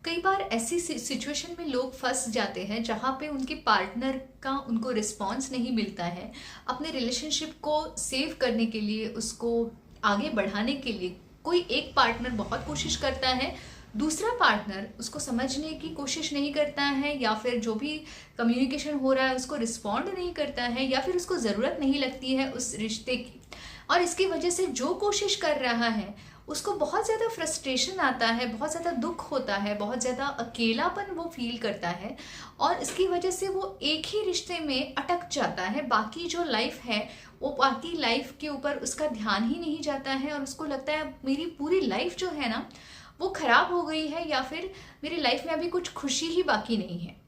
कई बार ऐसी सिचुएशन में लोग फंस जाते हैं जहाँ पे उनके पार्टनर का उनको रिस्पॉन्स नहीं मिलता है। अपने रिलेशनशिप को सेव करने के लिए, उसको आगे बढ़ाने के लिए कोई एक पार्टनर बहुत कोशिश करता है, दूसरा पार्टनर उसको समझने की कोशिश नहीं करता है, या फिर जो भी कम्युनिकेशन हो रहा है उसको रिस्पॉन्ड नहीं करता है, या फिर उसको ज़रूरत नहीं लगती है उस रिश्ते की। और इसकी वजह से जो कोशिश कर रहा है उसको बहुत ज़्यादा फ्रस्ट्रेशन आता है, बहुत ज़्यादा दुख होता है, बहुत ज़्यादा अकेलापन वो फील करता है, और इसकी वजह से वो एक ही रिश्ते में अटक जाता है। बाकी जो लाइफ है वो बाकी लाइफ के ऊपर उसका ध्यान ही नहीं जाता है, और उसको लगता है मेरी पूरी लाइफ जो है ना वो ख़राब हो गई है, या फिर मेरी लाइफ में अभी कुछ खुशी ही बाकी नहीं है,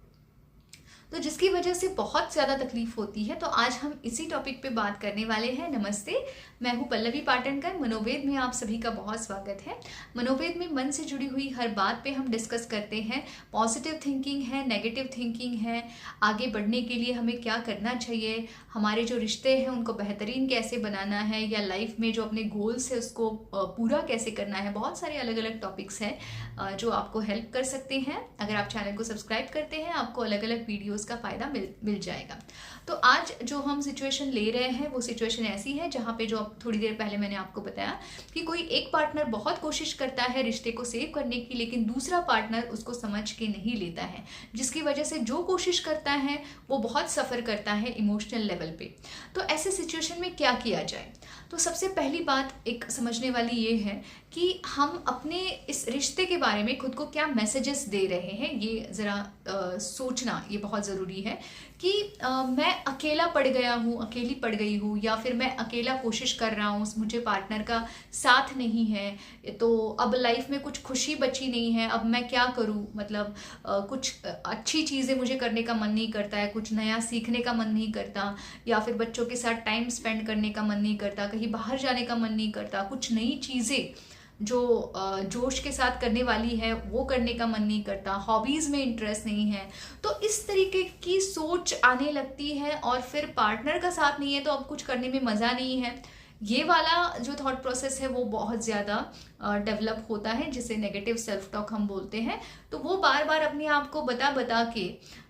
तो जिसकी वजह से बहुत ज़्यादा तकलीफ होती है। तो आज हम इसी टॉपिक पे बात करने वाले हैं। नमस्ते, मैं हूँ पल्लवी पाटनकर। मनोवेद में आप सभी का बहुत स्वागत है। मनोवेद में मन से जुड़ी हुई हर बात पे हम डिस्कस करते हैं। पॉजिटिव थिंकिंग है, नेगेटिव थिंकिंग है, आगे बढ़ने के लिए हमें क्या करना चाहिए, हमारे जो रिश्ते हैं उनको बेहतरीन कैसे बनाना है, या लाइफ में जो अपने गोल्स है उसको पूरा कैसे करना है। बहुत सारे अलग अलग टॉपिक्स हैं जो आपको हेल्प कर सकते हैं। अगर आप चैनल को सब्सक्राइब करते हैं आपको अलग अलग वीडियोस का फ़ायदा मिल जाएगा। तो आज जो हम सिचुएशन ले रहे हैं वो सिचुएशन ऐसी है जहाँ पे, जो थोड़ी देर पहले मैंने आपको बताया कि कोई एक पार्टनर बहुत कोशिश करता है रिश्ते को सेव करने की, लेकिन दूसरा पार्टनर उसको समझ के नहीं लेता है, जिसकी वजह से जो कोशिश करता है वो बहुत सफ़र करता है इमोशनल लेवल पे। तो ऐसे सिचुएशन में क्या किया जाए? तो सबसे पहली बात एक समझने वाली ये है कि हम अपने इस रिश्ते के बारे में खुद को क्या मैसेजेस दे रहे हैं, ये ज़रा सोचना ये बहुत ज़रूरी है कि मैं अकेला पड़ गया हूँ, अकेली पड़ गई हूँ, या फिर मैं अकेला कोशिश कर रहा हूँ, मुझे पार्टनर का साथ नहीं है, तो अब लाइफ में कुछ खुशी बची नहीं है, अब मैं क्या करूँ। मतलब कुछ अच्छी चीज़ें मुझे करने का मन नहीं करता है, कुछ नया सीखने का मन नहीं करता, या फिर बच्चों के साथ टाइम स्पेंड करने का मन नहीं करता, कहीं बाहर जाने का मन नहीं करता, कुछ नई चीज़ें जो जोश के साथ करने वाली है वो करने का मन नहीं करता, हॉबीज़ में इंटरेस्ट नहीं है। तो इस तरीके की सोच आने लगती है, और फिर पार्टनर का साथ नहीं है तो अब कुछ करने में मज़ा नहीं है। ये वाला जो थॉट प्रोसेस है वो बहुत ज़्यादा डेवलप होता है, जिसे नेगेटिव सेल्फ टॉक हम बोलते हैं। तो वो बार बार अपने आप को बता बता के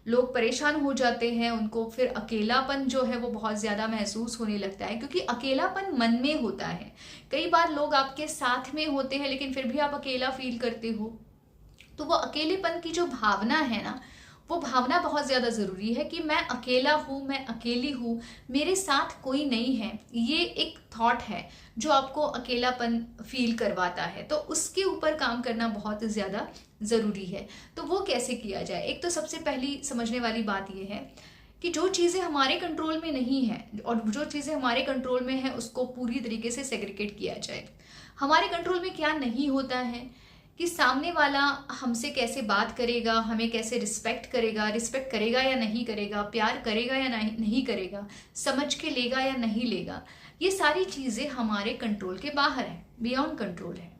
लोग परेशान हो जाते हैं, उनको फिर अकेलापन जो है वो बहुत ज़्यादा महसूस होने लगता है, क्योंकि अकेलापन मन में होता है। कई बार लोग आपके साथ में होते हैं लेकिन फिर भी आप अकेला फील करते हो। तो वो अकेलेपन की जो भावना है ना, वो भावना बहुत ज़्यादा ज़रूरी है कि मैं अकेला हूँ, मैं अकेली हूँ, मेरे साथ कोई नहीं है। ये एक थॉट है जो आपको अकेलापन फील करवाता है, तो उसके ऊपर काम करना बहुत ज़्यादा ज़रूरी है। तो वो कैसे किया जाए? एक तो सबसे पहली समझने वाली बात ये है कि जो चीज़ें हमारे कंट्रोल में नहीं है और जो चीज़ें हमारे कंट्रोल में है उसको पूरी तरीके से सेग्रीगेट किया जाए। हमारे कंट्रोल में क्या नहीं होता है कि सामने वाला हमसे कैसे बात करेगा, हमें कैसे रिस्पेक्ट करेगा या नहीं करेगा, प्यार करेगा या नहीं करेगा, समझ के लेगा या नहीं लेगा। ये सारी चीज़ें हमारे कंट्रोल के बाहर है, बियॉन्ड कंट्रोल है।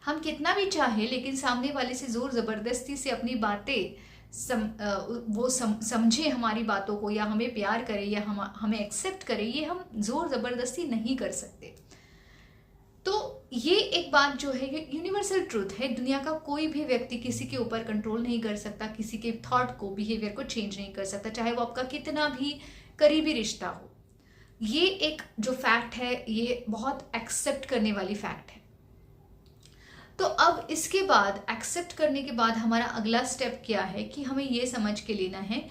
हम कितना भी चाहे लेकिन सामने वाले से ज़ोर ज़बरदस्ती से अपनी बातें समझे हमारी बातों को, या हमें प्यार करे, या हमें एक्सेप्ट करे, ये हम ज़ोर ज़बरदस्ती नहीं कर सकते। तो ये एक बात जो है ये यूनिवर्सल ट्रूथ है। दुनिया का कोई भी व्यक्ति किसी के ऊपर कंट्रोल नहीं कर सकता, किसी के थॉट को, बिहेवियर को चेंज नहीं कर सकता, चाहे वो आपका कितना भी करीबी रिश्ता हो। ये एक जो फैक्ट है ये बहुत एक्सेप्ट करने वाली फैक्ट है। तो अब इसके बाद, एक्सेप्ट करने के बाद हमारा अगला स्टेप क्या है कि हमें ये समझ के लेना है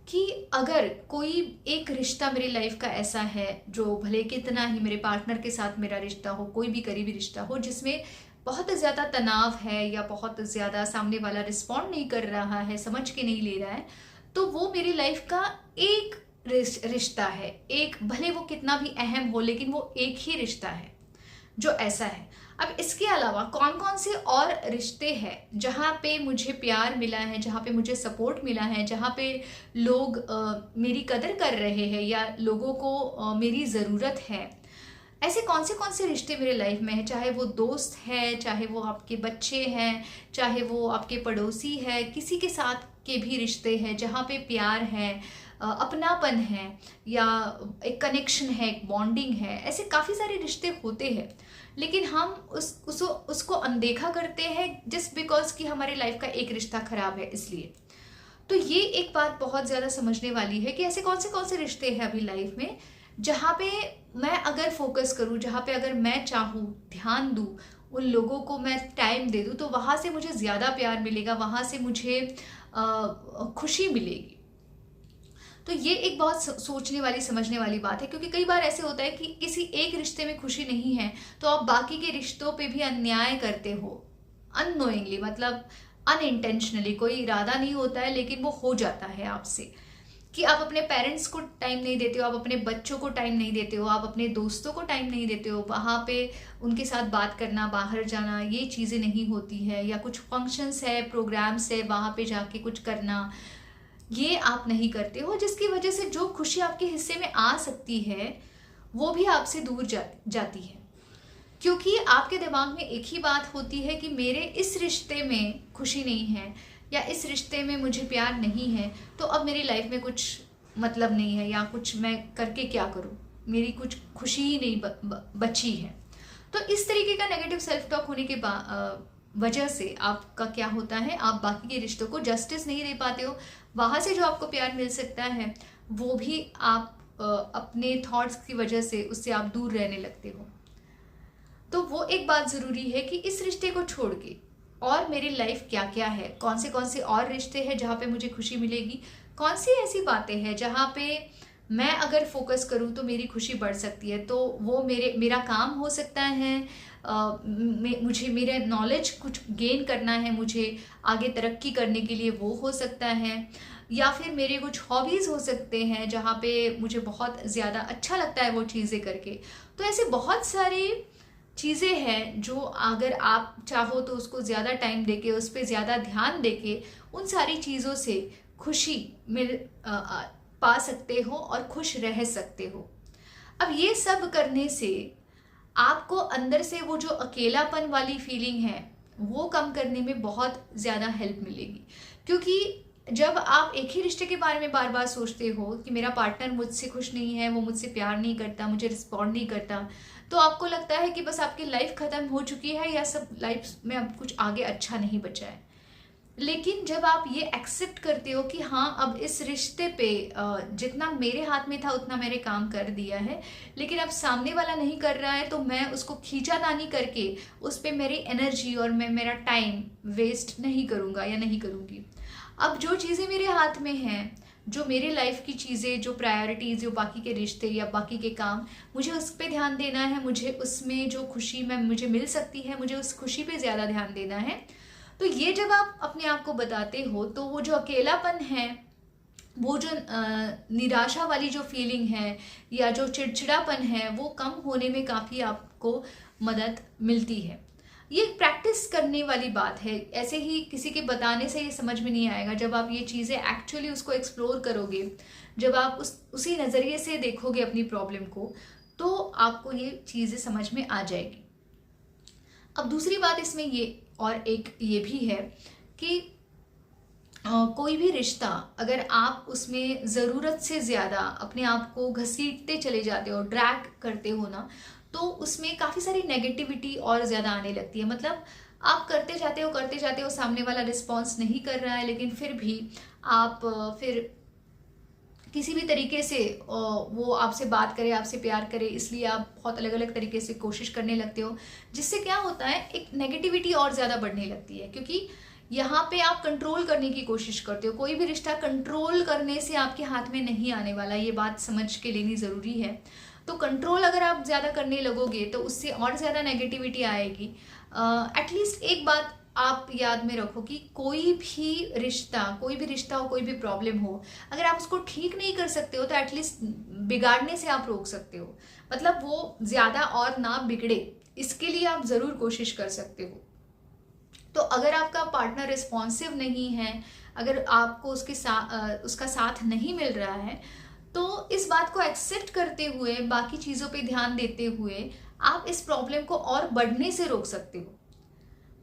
कि अगर कोई एक रिश्ता मेरी लाइफ का ऐसा है जो भले कितना ही मेरे पार्टनर के साथ मेरा रिश्ता हो, कोई भी करीबी रिश्ता हो, जिसमें बहुत ज़्यादा तनाव है या बहुत ज़्यादा सामने वाला रिस्पॉन्ड नहीं कर रहा है, समझ के नहीं ले रहा है, तो वो मेरी लाइफ का एक रिश्ता है। एक, भले वो कितना भी अहम हो, लेकिन वो एक ही रिश्ता है जो ऐसा है। अब इसके अलावा कौन कौन से और रिश्ते हैं जहाँ पे मुझे प्यार मिला है, जहाँ पे मुझे सपोर्ट मिला है, जहाँ पे लोग मेरी कदर कर रहे हैं, या लोगों को मेरी ज़रूरत है। ऐसे कौन से रिश्ते मेरे लाइफ में है, चाहे वो दोस्त है, चाहे वो आपके बच्चे हैं, चाहे वो आपके पड़ोसी है, किसी के साथ के भी रिश्ते हैं जहाँ पे प्यार है, अपनापन है, या एक कनेक्शन है, एक बॉन्डिंग है, ऐसे काफ़ी सारे रिश्ते होते हैं। लेकिन हम उसको अनदेखा करते हैं जस्ट बिकॉज कि हमारे लाइफ का एक रिश्ता खराब है इसलिए। तो ये एक बात बहुत ज़्यादा समझने वाली है कि ऐसे कौन से रिश्ते हैं अभी लाइफ में जहाँ पे मैं अगर फोकस करूँ, जहाँ पे अगर मैं चाहूँ ध्यान दूँ, उन लोगों को मैं टाइम दे दूँ, तो वहाँ से मुझे ज़्यादा प्यार मिलेगा, वहाँ से मुझे खुशी मिलेगी। तो ये एक बहुत सोचने वाली समझने वाली बात है, क्योंकि कई बार ऐसे होता है कि किसी एक रिश्ते में खुशी नहीं है तो आप बाकी के रिश्तों पे भी अन्याय करते हो अननोइंगली, मतलब अनइंटेंशनली। कोई इरादा नहीं होता है लेकिन वो हो जाता है आपसे, कि आप अपने पेरेंट्स को टाइम नहीं देते हो, आप अपने बच्चों को टाइम नहीं देते हो, आप अपने दोस्तों को टाइम नहीं देते हो, वहाँ पे उनके साथ बात करना, बाहर जाना, ये चीज़ें नहीं होती है, या कुछ फंक्शंस है, प्रोग्राम्स है, वहाँ पे जाके कुछ करना, ये आप नहीं करते हो, जिसकी वजह से जो खुशी आपके हिस्से में आ सकती है वो भी आपसे दूर जाती है। क्योंकि आपके दिमाग में एक ही बात होती है कि मेरे इस रिश्ते में खुशी नहीं है, या इस रिश्ते में मुझे प्यार नहीं है, तो अब मेरी लाइफ में कुछ मतलब नहीं है, या कुछ मैं करके क्या करूं, मेरी कुछ खुशी ही नहीं बची है। तो इस तरीके का नेगेटिव सेल्फ टॉक होने के वजह से आपका क्या होता है, आप बाकी के रिश्तों को जस्टिस नहीं दे पाते हो, वहाँ से जो आपको प्यार मिल सकता है वो भी आप अपने थॉट्स की वजह से उससे आप दूर रहने लगते हो। तो वो एक बात ज़रूरी है कि इस रिश्ते को छोड़ के और मेरी लाइफ क्या क्या है, कौन से और रिश्ते हैं जहाँ पे मुझे खुशी मिलेगी, कौन सी ऐसी बातें हैं जहाँ पे मैं अगर फोकस करूँ तो मेरी खुशी बढ़ सकती है। तो वो मेरा काम हो सकता है, मुझे मेरा नॉलेज कुछ गेन करना है, मुझे आगे तरक्की करने के लिए वो हो सकता है, या फिर मेरे कुछ हॉबीज़ हो सकते हैं जहाँ पे मुझे बहुत ज़्यादा अच्छा लगता है वो चीज़ें करके। तो ऐसे बहुत सारी चीज़ें हैं जो अगर आप चाहो तो उसको ज़्यादा टाइम देके, उस पर ज़्यादा ध्यान देके, उन सारी चीज़ों से खुशी पा सकते हो और खुश रह सकते हो। अब ये सब करने से आपको अंदर से वो जो अकेलापन वाली फीलिंग है वो कम करने में बहुत ज़्यादा हेल्प मिलेगी। क्योंकि जब आप एक ही रिश्ते के बारे में बार बार सोचते हो कि मेरा पार्टनर मुझसे खुश नहीं है, वो मुझसे प्यार नहीं करता, मुझे रिस्पॉन्ड नहीं करता, तो आपको लगता है कि बस आपकी लाइफ ख़त्म हो चुकी है, या सब लाइफ में अब कुछ आगे अच्छा नहीं बचा है। लेकिन जब आप ये एक्सेप्ट करते हो कि हाँ, अब इस रिश्ते पे जितना मेरे हाथ में था उतना मैंने काम कर दिया है, लेकिन अब सामने वाला नहीं कर रहा है, तो मैं उसको खींचातानी करके उस पर मेरी एनर्जी और मैं मेरा टाइम वेस्ट नहीं करूँगा या नहीं करूँगी। अब जो चीज़ें मेरे हाथ में हैं, जो मेरे लाइफ की चीज़ें, जो प्रायोरिटीज़, जो बाकी के रिश्ते या बाकी के काम, मुझे उस पर ध्यान देना है, मुझे उसमें जो खुशी मुझे मिल सकती है, मुझे उस खुशी पे ज़्यादा ध्यान देना है। तो ये जब आप अपने आप को बताते हो तो वो जो अकेलापन है, वो जो निराशा वाली जो फीलिंग है, या जो चिड़चिड़ापन है, वो कम होने में काफ़ी आपको मदद मिलती है। ये प्रैक्टिस करने वाली बात है, ऐसे ही किसी के बताने से ये समझ में नहीं आएगा। जब आप ये चीज़ें एक्चुअली उसको एक्सप्लोर करोगे, जब आप उसी नज़रिए से देखोगे अपनी प्रॉब्लम को, तो आपको ये चीज़ें समझ में आ जाएगी। अब दूसरी बात इसमें ये और एक ये भी है कि कोई भी रिश्ता अगर आप उसमें ज़रूरत से ज़्यादा अपने आप को घसीटते चले जाते हो, ड्रैग करते हो ना, तो उसमें काफ़ी सारी नेगेटिविटी और ज़्यादा आने लगती है। मतलब आप करते जाते हो, सामने वाला रिस्पॉन्स नहीं कर रहा है, लेकिन फिर भी आप फिर किसी भी तरीके से वो आपसे बात करे, आपसे प्यार करे, इसलिए आप बहुत अलग अलग तरीके से कोशिश करने लगते हो, जिससे क्या होता है, एक नेगेटिविटी और ज़्यादा बढ़ने लगती है। क्योंकि यहाँ पे आप कंट्रोल करने की कोशिश करते हो। कोई भी रिश्ता कंट्रोल करने से आपके हाथ में नहीं आने वाला, ये बात समझ के लेनी ज़रूरी है। तो कंट्रोल अगर आप ज़्यादा करने लगोगे तो उससे और ज़्यादा नेगेटिविटी आएगी। एटलीस्ट एक बात आप याद में रखो कि कोई भी रिश्ता हो, कोई भी प्रॉब्लम हो, अगर आप उसको ठीक नहीं कर सकते हो तो एटलीस्ट बिगाड़ने से आप रोक सकते हो। मतलब वो ज़्यादा और ना बिगड़े, इसके लिए आप ज़रूर कोशिश कर सकते हो। तो अगर आपका पार्टनर रिस्पॉन्सिव नहीं है, अगर आपको उसका साथ नहीं मिल रहा है, तो इस बात को एक्सेप्ट करते हुए, बाकी चीज़ों पे ध्यान देते हुए आप इस प्रॉब्लम को और बढ़ने से रोक सकते हो।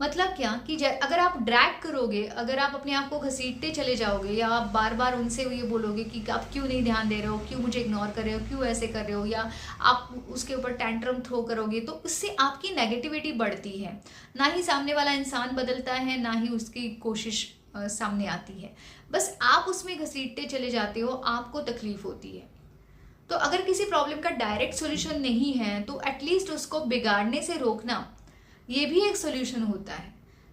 मतलब क्या कि अगर आप ड्रैग करोगे, अगर आप अपने आप को घसीटते चले जाओगे, या आप बार बार उनसे ये बोलोगे कि आप क्यों नहीं ध्यान दे रहे हो, क्यों मुझे इग्नोर कर रहे हो, क्यों ऐसे कर रहे हो, या आप उसके ऊपर टैंट्रम थ्रो करोगे, तो उससे आपकी नेगेटिविटी बढ़ती है। ना ही सामने वाला इंसान बदलता है, ना ही उसकी कोशिश सामने आती है। बस आप उसमें घसीटते चले जाते हो, आपको तकलीफ होती है। तो अगर किसी प्रॉब्लम का डायरेक्ट सोल्यूशन नहीं है तो एटलीस्ट उसको बिगाड़ने से रोकना, ये भी एक सोल्यूशन होता है।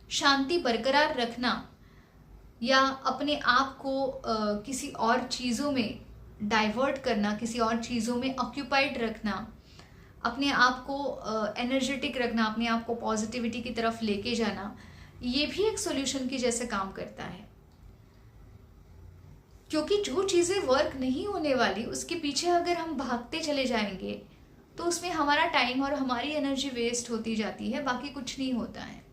शांति बरकरार रखना, या अपने आप को किसी और चीज़ों में डाइवर्ट करना, किसी और चीज़ों में ऑक्यूपाइड रखना, अपने आप को एनर्जेटिक रखना, अपने आप को पॉजिटिविटी की तरफ लेके जाना, ये भी एक सोल्यूशन की जैसे काम करता है। क्योंकि जो चीज़ें वर्क नहीं होने वाली उसके पीछे अगर हम भागते चले जाएंगे तो उसमें हमारा टाइम और हमारी एनर्जी वेस्ट होती जाती है, बाकी कुछ नहीं होता है।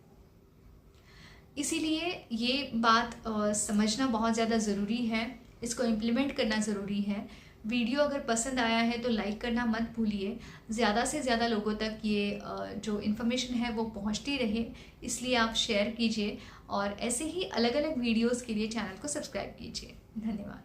इसीलिए ये बात समझना बहुत ज़्यादा ज़रूरी है, इसको इम्प्लीमेंट करना ज़रूरी है। वीडियो अगर पसंद आया है तो लाइक करना मत भूलिए। ज़्यादा से ज़्यादा लोगों तक ये जो इन्फॉर्मेशन है वो पहुंचती रहे, इसलिए आप शेयर कीजिए, और ऐसे ही अलग अलग वीडियोस के लिए चैनल को सब्सक्राइब कीजिए। धन्यवाद।